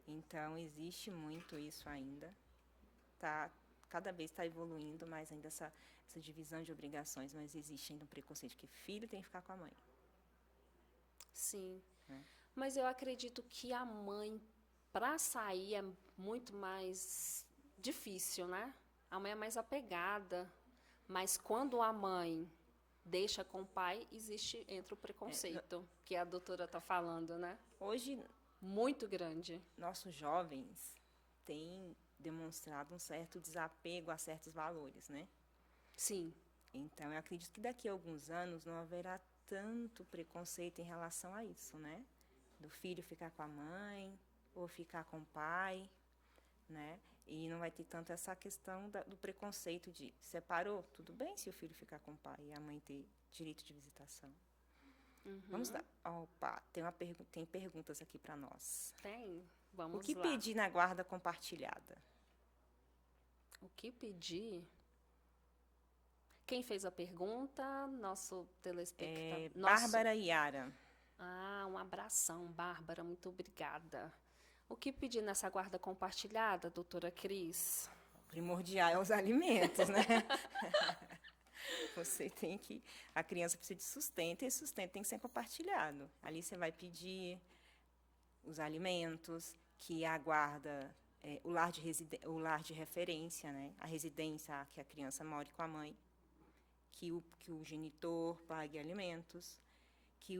Então, existe muito isso ainda. Cada vez está evoluindo, mas ainda essa divisão de obrigações, mas existe ainda um preconceito que filho tem que ficar com a mãe. Sim. Mas eu acredito que a mãe, para sair, é muito mais difícil, né? A mãe é mais apegada, mas quando a mãe deixa com o pai, entra o preconceito, que a doutora está falando, né? Hoje, muito grande. Nossos jovens têm demonstrado um certo desapego a certos valores, né? Sim. Então, eu acredito que daqui a alguns anos não haverá tanto preconceito em relação a isso, né? Do filho ficar com a mãe ou ficar com o pai, né? E não vai ter tanto essa questão do preconceito de separou, tudo bem se o filho ficar com o pai e a mãe ter direito de visitação. Uhum. Vamos lá. Opa, tem perguntas aqui para nós. Tem. Vamos lá. O que pedir na guarda compartilhada? O que pedir? Quem fez a pergunta? Nosso telespectador. Bárbara Iara. Um abração, Bárbara. Muito obrigada. O que pedir nessa guarda compartilhada, doutora Cris? Primordial é os alimentos, né? A criança precisa de sustento, e esse sustento tem que ser compartilhado. Ali você vai pedir os alimentos, que aguarda o lar de referência, né? A residência que a criança more com a mãe, que o genitor pague alimentos, que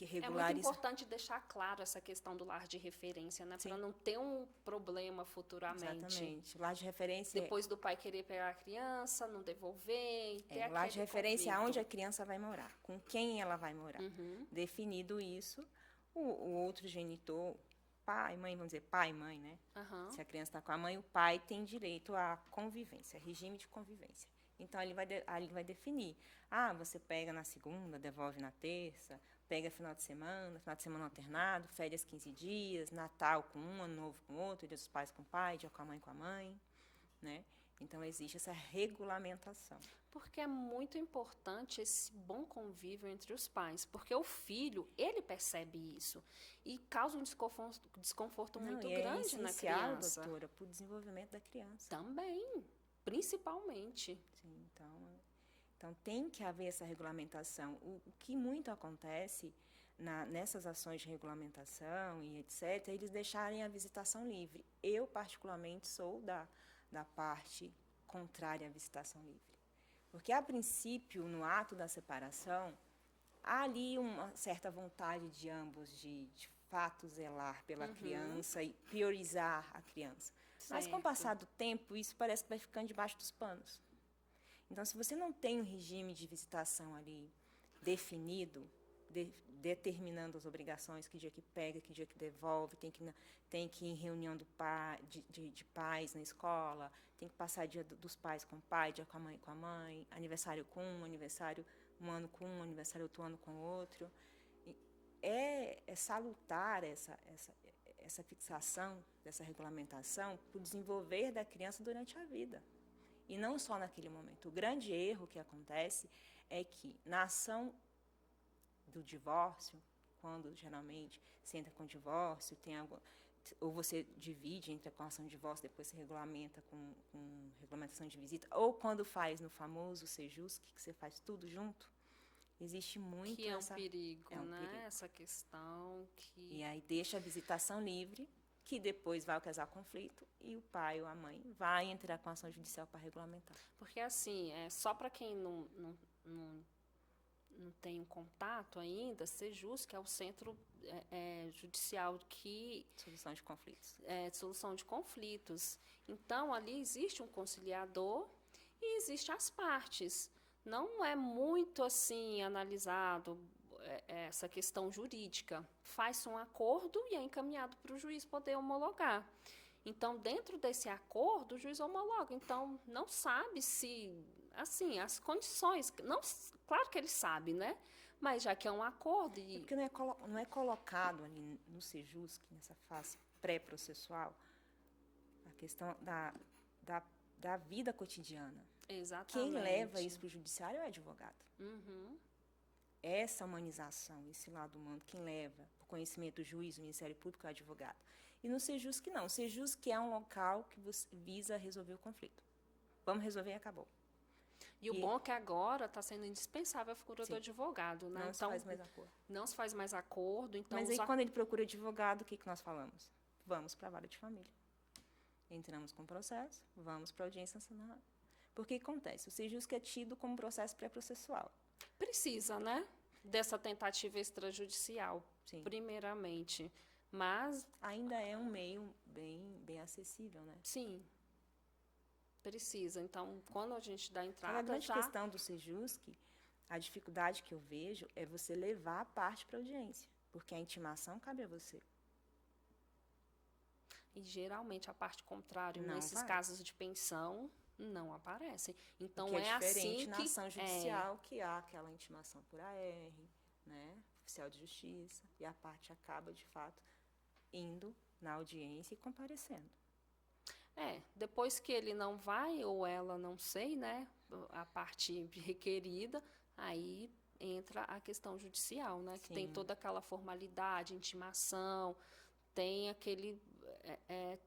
regularize... É muito importante deixar claro essa questão do lar de referência, né? Para não ter um problema futuramente. Exatamente. O lar de referência... Depois do pai querer pegar a criança, não devolver... O lar de referência é onde a criança vai morar, com quem ela vai morar. Uhum. Definido isso, o outro genitor, pai, mãe, vamos dizer pai e mãe, né? Uhum. Se a criança está com a mãe, o pai tem direito à convivência, regime de convivência. Então, ele vai definir. Você pega na segunda, devolve na terça, pega final de semana alternado, férias 15 dias, Natal com um, Ano Novo com outro, Dia dos Pais com o pai, Dia com a mãe, né? Então, existe essa regulamentação. Porque é muito importante esse bom convívio entre os pais, porque o filho, ele percebe isso e causa um desconforto muito grande na criança. Doutora, para o desenvolvimento da criança. Também, principalmente. Sim, então tem que haver essa regulamentação. O que muito acontece nessas ações de regulamentação e etc., eles deixarem a visitação livre. Eu, particularmente, sou da parte contrária à visitação livre. Porque, a princípio, no ato da separação, há ali uma certa vontade de ambos de fato zelar pela criança e priorizar a criança. Certo. Mas, com o passar do tempo, isso parece que vai ficando debaixo dos panos. Então, se você não tem um regime de visitação ali definido, determinando as obrigações, que dia que pega, que dia que devolve, tem que ir em reunião de pais na escola, tem que passar dia dos pais com o pai, dia com a mãe, aniversário com aniversário um ano com um, aniversário outro ano com o outro. É salutar essa fixação, dessa regulamentação, para o desenvolver da criança durante a vida. E não só naquele momento. O grande erro que acontece é que, na ação do divórcio, quando geralmente se entra com divórcio, ou você divide, entra com a ação de divórcio, depois se regulamenta com regulamentação de visita, ou quando faz no famoso Sejusc, que você faz tudo junto, existe muito que é um perigo, perigo. Essa questão que... E aí deixa a visitação livre, que depois vai ocasionar conflito e o pai ou a mãe vai entrar com ação judicial para regulamentar. Porque, assim, só para quem não tem um contato ainda, Sejusc, que é o centro judicial que... Solução de conflitos. Solução de conflitos. Então, ali existe um conciliador e existe as partes. Não é muito, assim, analisado essa questão jurídica. Faz-se um acordo e é encaminhado para o juiz poder homologar. Então, dentro desse acordo, o juiz homologa. Então, não sabe se, assim, as condições... Não, claro que ele sabe, né? Mas já que é um acordo... Porque não é colocado ali no Sejusc, nessa fase pré-processual, a questão da vida cotidiana. Exatamente. Quem leva isso para o judiciário é o advogado. Uhum. Essa humanização, esse lado humano, quem leva o conhecimento do juiz, do Ministério Público, é o advogado. E no Sejusc, não. O Sejusc é um local que visa resolver o conflito. Vamos resolver e acabou. E o bom é que agora está sendo indispensável a figura do advogado, né? Não se faz mais acordo. Não se faz mais acordo. Então mas aí, quando ele procura advogado, o que nós falamos? Vamos para a vara de família. Entramos com o processo, vamos para a audiência nacional. Porque acontece? O Sejusc é tido como processo pré-processual. Precisa, né? Dessa tentativa extrajudicial, sim, primeiramente. Mas... ainda é um meio bem acessível, né? Sim. Precisa. Então, quando a gente dá entrada... A grande questão do Sejusc, a dificuldade que eu vejo é você levar a parte para a audiência. Porque a intimação cabe a você. E, geralmente, a parte contrária, nesses casos de pensão... não aparecem. Então, porque é diferente assim na ação judicial que há aquela intimação por AR, né, oficial de justiça, e a parte acaba, de fato, indo na audiência e comparecendo. Depois que ele não vai, ou ela, não sei, né, a parte requerida, aí entra a questão judicial, né, que tem toda aquela formalidade, intimação, tem aquele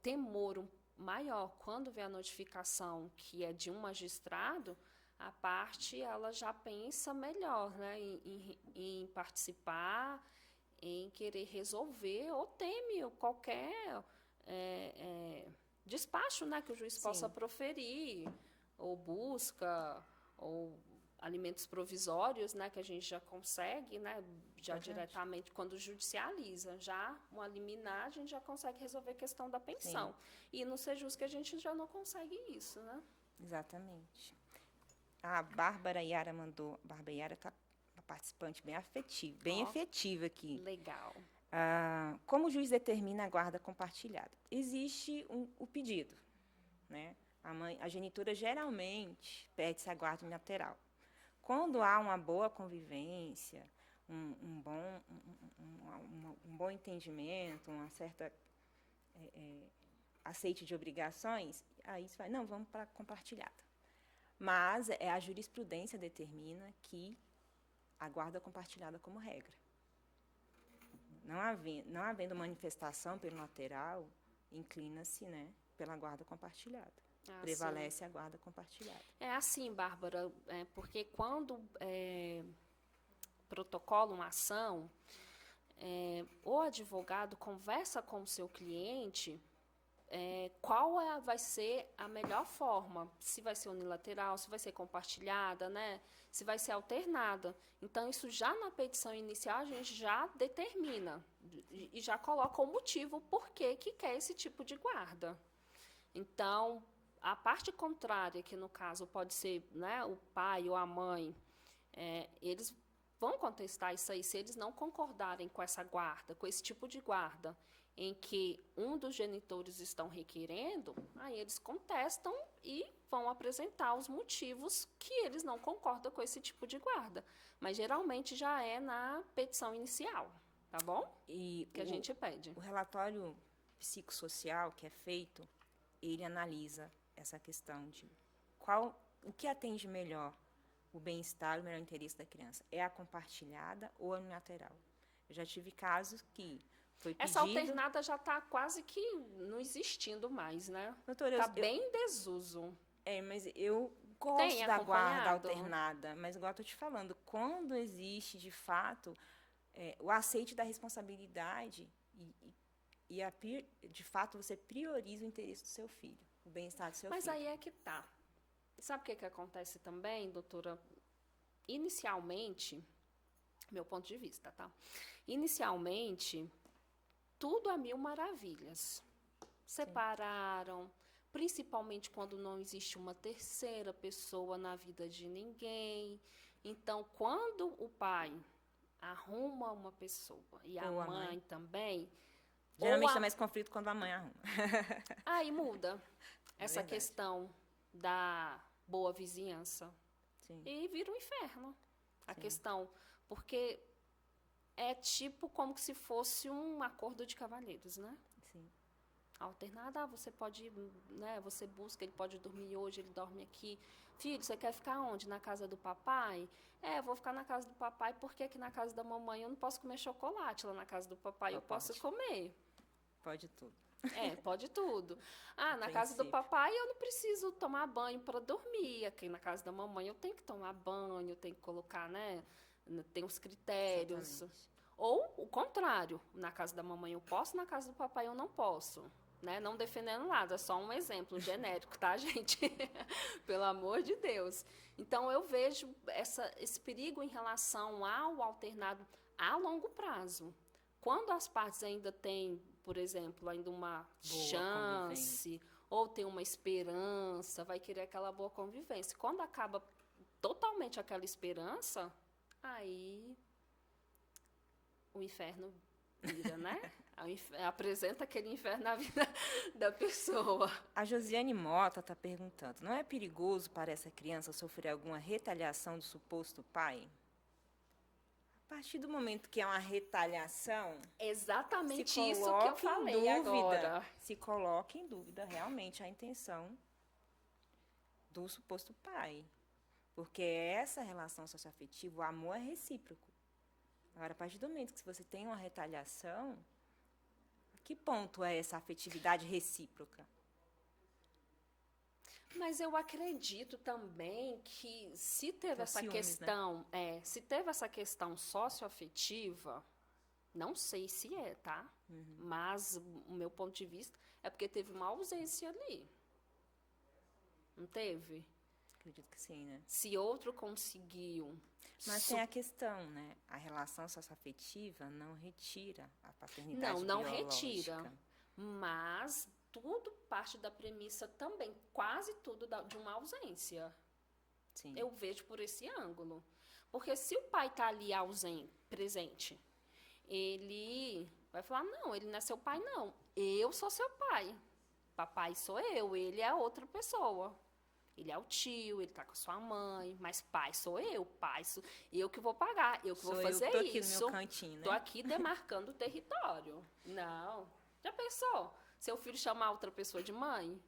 temor maior. Quando vê a notificação que é de um magistrado, a parte ela já pensa melhor, né, em participar, em querer resolver, ou teme qualquer despacho, né, que o juiz possa proferir, ou busca, ou alimentos provisórios, né, que a gente já consegue, né, já diretamente, quando judicializa, já uma liminar, a gente já consegue resolver a questão da pensão. E no Sejusc a gente já não consegue isso, né? Exatamente. A Bárbara Yara mandou, a Bárbara Yara está uma participante bem afetiva, bem efetiva aqui. Legal. Como o juiz determina a guarda compartilhada? Existe o pedido, né? A genitora geralmente pede-se a guarda unilateral. Quando há uma boa convivência, um bom entendimento, uma certa aceite de obrigações, aí você vai, não, vamos para compartilhada. Mas a jurisprudência determina que a guarda compartilhada como regra. Não havendo manifestação pelo lateral, inclina-se, né, pela guarda compartilhada. Prevalece a guarda compartilhada. É assim, Bárbara, porque quando protocola uma ação, o advogado conversa com o seu cliente qual vai ser a melhor forma, se vai ser unilateral, se vai ser compartilhada, né? Se vai ser alternada. Então, isso já na petição inicial a gente já determina e já coloca o motivo por que quer esse tipo de guarda. Então, a parte contrária, que no caso pode ser, né, o pai ou a mãe, eles vão contestar isso aí se eles não concordarem com essa guarda, com esse tipo de guarda, em que um dos genitores estão requerendo, aí eles contestam e vão apresentar os motivos que eles não concordam com esse tipo de guarda. Mas geralmente já é na petição inicial, tá bom? E que a gente pede. O relatório psicossocial que é feito, ele analisa essa questão de o que atende melhor o bem-estar, o melhor interesse da criança. É a compartilhada ou a unilateral? Eu já tive casos que foi pedido... Essa alternada já está quase que não existindo mais, né? Doutora, está bem em desuso. Mas eu gosto da guarda alternada, mas igual eu estou te falando, quando existe, de fato, o aceite da responsabilidade e de fato, você prioriza o interesse do seu filho, o bem-estar do seu filho. Mas aí é que tá. Sabe o que acontece também, doutora? Inicialmente, meu ponto de vista, tá? Inicialmente, tudo a mil maravilhas. Separaram, principalmente quando não existe uma terceira pessoa na vida de ninguém. Então, quando o pai arruma uma pessoa e a mãe também... Geralmente tem mais conflito quando a mãe arruma. Aí muda essa questão da boa vizinhança. Sim. E vira um inferno. A questão, porque é tipo como se fosse um acordo de cavalheiros, né? Sim. Alternada, você pode, né? Você busca, ele pode dormir hoje, ele dorme aqui. Filho, você quer ficar onde? Na casa do papai? Eu vou ficar na casa do papai porque aqui na casa da mamãe eu não posso comer chocolate. Lá na casa do papai eu posso comer. Pode tudo. Pode tudo. Na casa do papai eu não preciso tomar banho para dormir. Aqui na casa da mamãe eu tenho que tomar banho, eu tenho que colocar, né? Tem os critérios. Exatamente. Ou o contrário, na casa da mamãe eu posso, na casa do papai eu não posso. Né? Não defendendo nada, só um exemplo genérico, tá, gente? Pelo amor de Deus. Então, eu vejo esse perigo em relação ao alternado a longo prazo. Quando as partes ainda têm, por exemplo, ainda uma chance, ou tem uma esperança, vai querer aquela boa convivência. Quando acaba totalmente aquela esperança, aí o inferno vira, né? Apresenta aquele inferno na vida da pessoa. A Josiane Mota está perguntando, não é perigoso para essa criança sofrer alguma retaliação do suposto pai? A partir do momento que é uma retaliação... Exatamente isso que eu falei agora. Se coloca em dúvida realmente a intenção do suposto pai. Porque essa relação socioafetiva, o amor é recíproco. Agora, a partir do momento que você tem uma retaliação, a que ponto é essa afetividade recíproca? Mas eu acredito também que se teve essa questão, né? Se teve essa questão socioafetiva, não sei se tá? Mas o meu ponto de vista é porque teve uma ausência ali. Não teve? Acredito que sim, né? Se outro conseguiu... Mas tem a questão, né? A relação socioafetiva não retira a paternidade não biológica. Retira. Mas tudo parte da premissa também, quase tudo de uma ausência. Sim. Eu vejo por esse ângulo. Porque se o pai está ali presente, ele vai falar, não, ele não é seu pai, não. Eu sou seu pai. Papai sou eu, ele é outra pessoa. Ele é o tio, ele está com a sua mãe, mas pai sou eu, eu que vou pagar, eu que vou fazer isso. Eu tô aqui no meu cantinho, né? Estou aqui demarcando o território. Não. Já pensou? Seu filho chamar outra pessoa de mãe?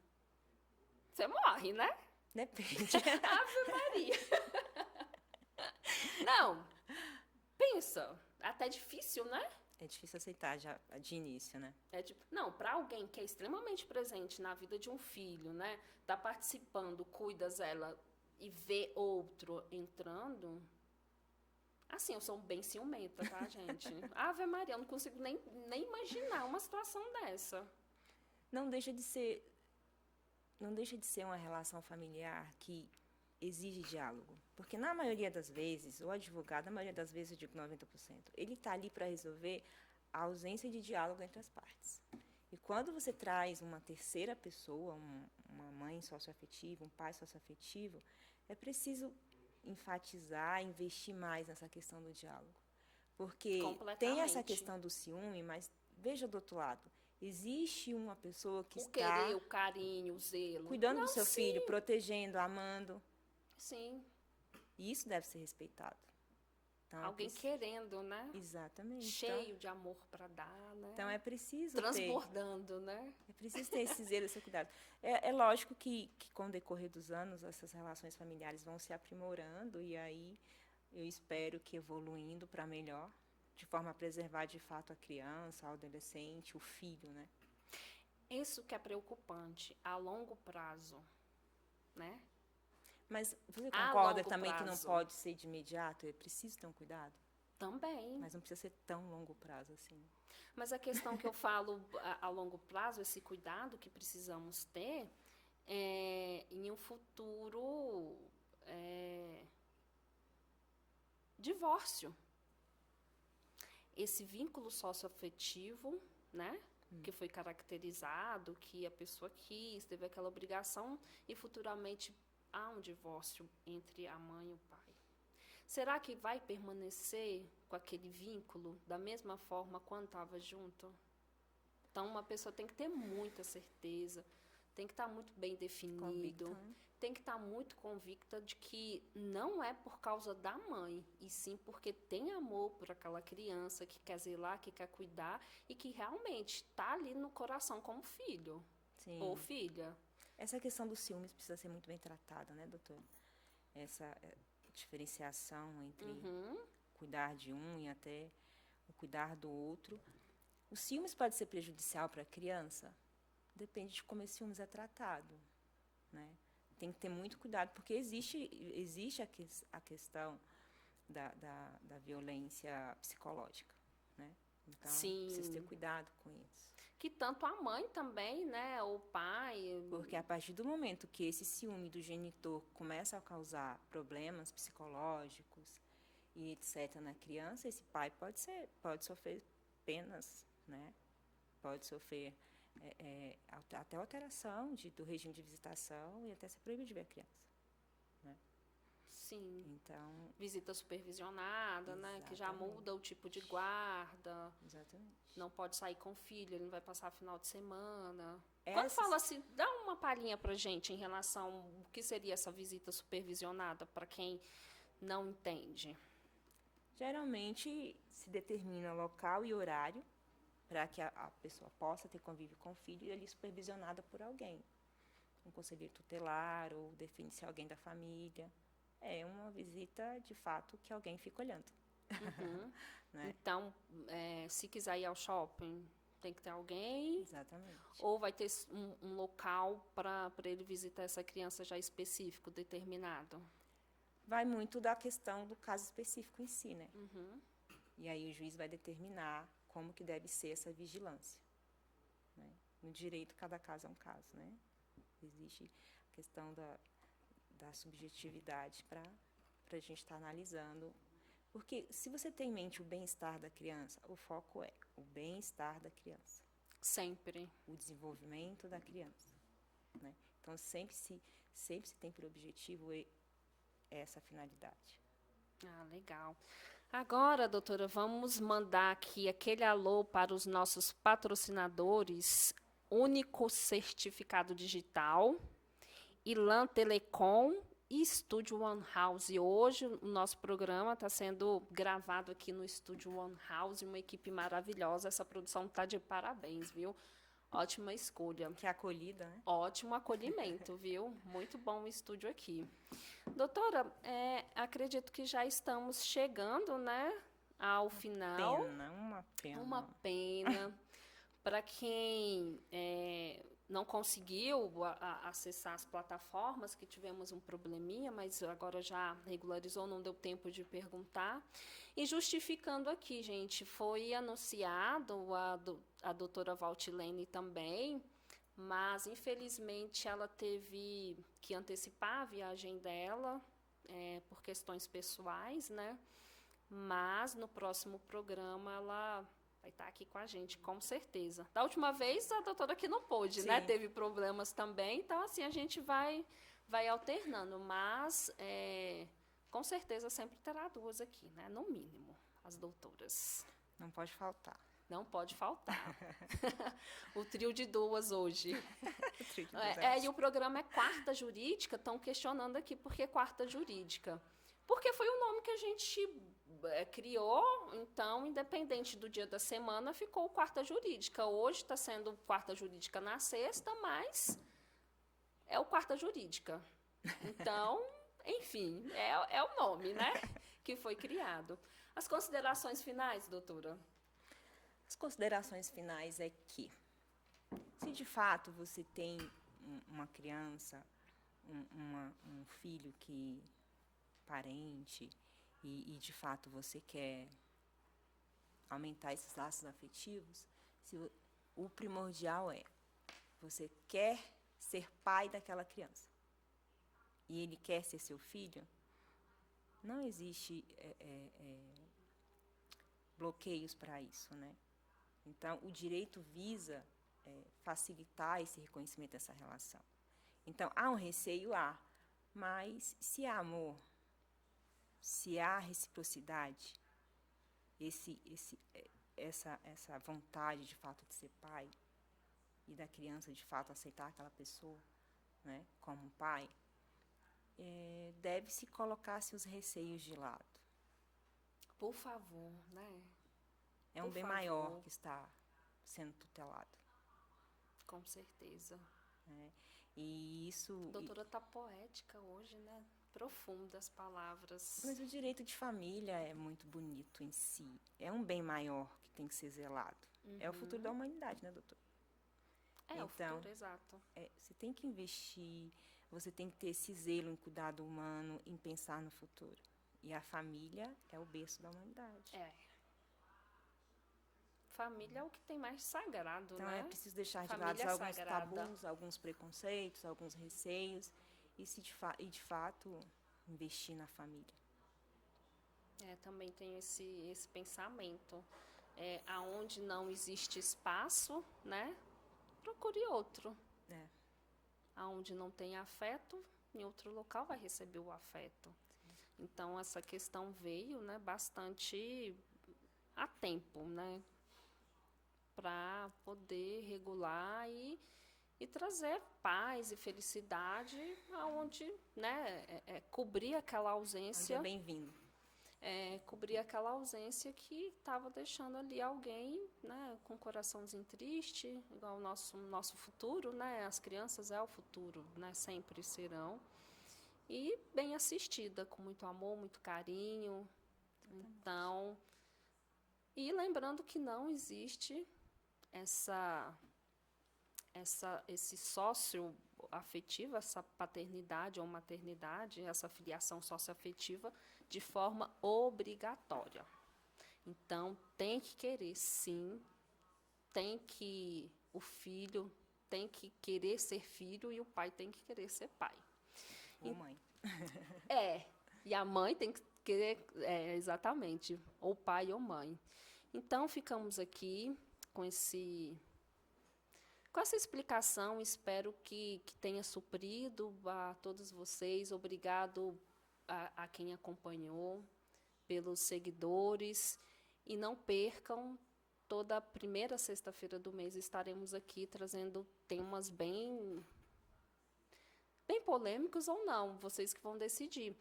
Você morre, né? Depende. Ave Maria. Não, pensa, até difícil, né? É difícil aceitar já de início, né? É tipo, não, para alguém que é extremamente presente na vida de um filho, né? Tá participando, cuida dela e vê outro entrando. Assim, eu sou bem ciumenta, tá, gente? Ave Maria, eu não consigo nem imaginar uma situação dessa. Não deixa de ser, não deixa de ser uma relação familiar que exige diálogo. Porque na maioria das vezes, o advogado, na maioria das vezes, eu digo 90%, ele está ali para resolver a ausência de diálogo entre as partes. E quando você traz uma terceira pessoa, uma mãe socioafetiva, um pai socioafetivo, é preciso enfatizar, investir mais nessa questão do diálogo. Porque tem essa questão do ciúme, mas veja do outro lado. Existe uma pessoa que está... querer, o carinho, o zelo. Cuidando do seu filho, protegendo, amando. Sim. E isso deve ser respeitado. Então, alguém querendo, né? Exatamente. Cheio então, de amor para dar, né? Então, é preciso transbordando, né? É preciso ter esse zelo, esse cuidado. É lógico que com o decorrer dos anos, essas relações familiares vão se aprimorando e aí eu espero que evoluindo para melhor, de forma a preservar, de fato, a criança, o adolescente, o filho, né? Isso que é preocupante, a longo prazo, né? Mas você concorda também que não pode ser de imediato? É preciso ter um cuidado? Também. Mas não precisa ser tão longo prazo assim. Mas a questão que eu falo a longo prazo, esse cuidado que precisamos ter, em um futuro divórcio. Esse vínculo socioafetivo, né? Que foi caracterizado, que a pessoa quis, teve aquela obrigação e futuramente há um divórcio entre a mãe e o pai. Será que vai permanecer com aquele vínculo da mesma forma quando estava junto? Então, uma pessoa tem que ter muita certeza, tem que estar muito bem definido, convicta, né? Tem que estar muito convicta de que não é por causa da mãe, e sim porque tem amor por aquela criança que quer zelar, que quer cuidar e que realmente está ali no coração como filho. Sim. Ou filha. Essa questão dos ciúmes precisa ser muito bem tratada, né, doutora? Essa diferenciação entre cuidar de um e até o cuidar do outro. O ciúmes pode ser prejudicial para a criança? Depende de como esse ciúmes é tratado, né? Tem que ter muito cuidado, porque existe a questão da violência psicológica, né? Então, sim, precisa ter cuidado com isso. Que tanto a mãe também, né? O pai... Porque a partir do momento que esse ciúme do genitor começa a causar problemas psicológicos e etc. na criança, esse pai pode sofrer penas, né? Pode sofrer até alteração do regime de visitação e até ser proibido de ver a criança, né? Sim. Então, visita supervisionada, né? Que já muda o tipo de guarda. Exatamente. Não pode sair com o filho, ele não vai passar final de semana. Quando fala assim, dá uma palhinha pra gente em relação ao que seria essa visita supervisionada para quem não entende. Geralmente se determina local e horário para que a pessoa possa ter convívio com o filho e ali supervisionada por alguém. Um conselheiro tutelar ou define-se alguém da família. É uma visita, de fato, que alguém fica olhando. Né? Então, se quiser ir ao shopping, tem que ter alguém. Exatamente. Ou vai ter um local para ele visitar essa criança já específico, determinado? Vai muito da questão do caso específico em si, né? E aí o juiz vai determinar como que deve ser essa vigilância, né? No direito, cada caso é um caso, né? Existe a questão da subjetividade para a gente estar analisando. Porque se você tem em mente o bem-estar da criança, o foco é o bem-estar da criança. Sempre. O desenvolvimento da criança, né? Então, sempre se tem por objetivo essa finalidade. Ah, legal. Agora, doutora, vamos mandar aqui aquele alô para os nossos patrocinadores, Único Certificado Digital, Ilan Telecom e Estúdio One House. E hoje o nosso programa está sendo gravado aqui no Estúdio One House, uma equipe maravilhosa. Essa produção está de parabéns, viu? Ótima escolha. Que acolhida, né? Ótimo acolhimento, viu? Muito bom o estúdio aqui. Doutora, acredito que já estamos chegando, né, ao final. Uma pena. Uma pena. Para quem não conseguiu acessar as plataformas, que tivemos um probleminha, mas agora já regularizou, não deu tempo de perguntar. E justificando aqui, gente, foi anunciado a doutora Valtilene também, mas infelizmente ela teve que antecipar a viagem dela por questões pessoais, né? Mas no próximo programa ela vai estar aqui com a gente, com certeza. Da última vez a doutora aqui não pôde, né? Teve problemas também, então assim a gente vai alternando, mas com certeza sempre terá duas aqui, né? No mínimo, as doutoras. Não pode faltar. Não pode faltar. O trio de duas hoje. O trio de duas. E o programa é Quarta Jurídica, estão questionando aqui por que Quarta Jurídica. Porque foi o nome que a gente criou, então, independente do dia da semana, ficou Quarta Jurídica. Hoje está sendo Quarta Jurídica na sexta, mas é o Quarta Jurídica. Então, enfim, é o nome, né, que foi criado. As considerações finais, doutora? As considerações finais é que, se de fato você tem uma criança, um filho que parente e de fato você quer aumentar esses laços afetivos, o primordial é você quer ser pai daquela criança e ele quer ser seu filho, não existe bloqueios para isso, né? Então, o direito visa facilitar esse reconhecimento dessa relação. Então, há um receio, mas se há amor, se há reciprocidade, essa vontade de fato de ser pai e da criança de fato aceitar aquela pessoa, né, como pai, deve-se colocar seus receios de lado. Por favor, né? É um bem maior que está sendo tutelado. Com certeza. E isso... A doutora está poética hoje, né? Profundas palavras. Mas o direito de família é muito bonito em si. É um bem maior que tem que ser zelado. Uhum. É o futuro da humanidade, né, doutor? O futuro, exato. Você tem que investir, você tem que ter esse zelo em cuidado humano, em pensar no futuro. E a família é o berço da humanidade. Família é o que tem mais sagrado, então, né? Então, é preciso deixar de família lado alguns sagrada. tabus, alguns preconceitos, alguns receios. E de fato, investir na família. Também tenho esse pensamento. Aonde não existe espaço, né? Procure outro. Aonde não tem afeto, em outro local vai receber o afeto. Sim. Então, essa questão veio, né, bastante a tempo, né? Para poder regular e trazer paz e felicidade aonde, né, cobrir aquela ausência. Onde é bem-vindo. Cobrir aquela ausência que estava deixando ali alguém, né, com o coraçãozinho triste, igual o nosso futuro, né, as crianças é o futuro, né, sempre serão, e bem assistida, com muito amor, muito carinho. Então, e lembrando que não existe esse sócio afetivo, essa paternidade ou maternidade, essa filiação socioafetiva de forma obrigatória. Então, tem que querer, sim, o filho tem que querer ser filho e o pai tem que querer ser pai. Ou mãe. E a mãe tem que querer, exatamente, ou pai ou mãe. Então, ficamos aqui com essa explicação, espero que tenha suprido a todos vocês. Obrigado a quem acompanhou, pelos seguidores. E não percam, toda primeira sexta-feira do mês estaremos aqui trazendo temas bem polêmicos ou não, vocês que vão decidir.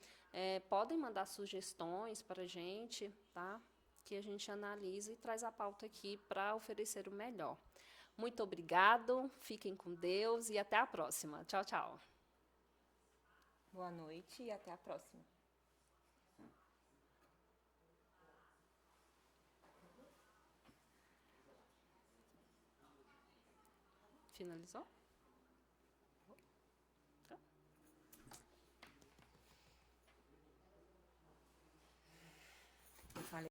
Podem mandar sugestões para a gente, tá? Que a gente analisa e traz a pauta aqui para oferecer o melhor. Muito obrigado, fiquem com Deus e até a próxima. Tchau, tchau. Boa noite e até a próxima. Finalizou?